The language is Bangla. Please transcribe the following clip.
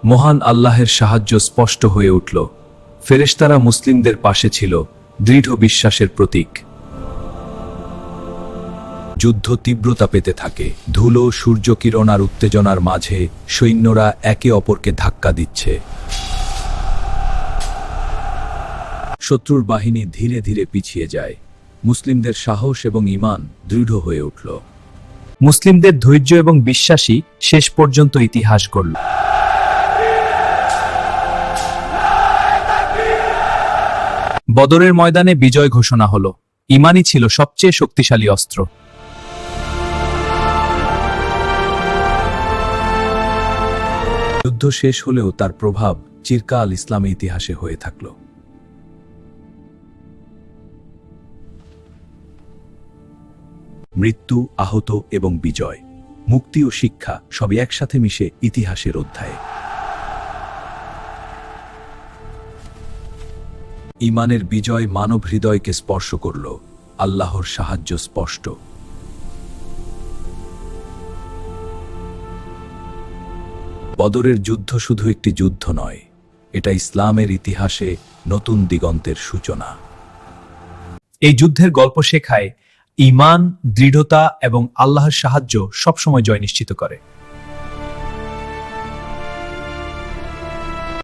মহান আল্লাহের সাহায্য স্পষ্ট হয়ে উঠল। ফেরেশতারা মুসলিমদের পাশে ছিল, দৃঢ় বিশ্বাসের প্রতীক। যুদ্ধ তীব্রতা পেতে থাকে। ধুলো, সূর্যকিরণ আর উত্তেজনার মাঝে সৈন্যরা একে অপরকে ধাক্কা দিচ্ছে। শত্রুর বাহিনী ধীরে ধীরে পিছিয়ে যায়। মুসলিমদের সাহস এবং ঈমান দৃঢ় হয়ে উঠল। মুসলিমদের ধৈর্য এবং বিশ্বাসী শেষ পর্যন্ত ইতিহাস গড়ল। বদরের ময়দানে বিজয় ঘোষণা হলো। ঈমানই ছিল সবচেয়ে শক্তিশালী অস্ত্র। যুদ্ধ শেষ হলেও তার প্রভাব চিরকাল ইসলামী ইতিহাসে হয়ে থাকল। মৃত্যু, আহত এবং বিজয়, মুক্তি ও শিক্ষা সবই একসাথে মিশে ইতিহাসের অধ্যায়ে। ঈমানের বিজয় মানব হৃদয়কে স্পর্শ করল। আল্লাহর সাহায্য স্পষ্ট। বদরের যুদ্ধ শুধু একটি যুদ্ধ নয়, এটা ইসলামের ইতিহাসে নতুন দিগন্তের সূচনা। এই যুদ্ধের গল্প শেখায় ঈমান, দৃঢ়তা এবং আল্লাহর সাহায্য সবসময় জয় নিশ্চিত করে।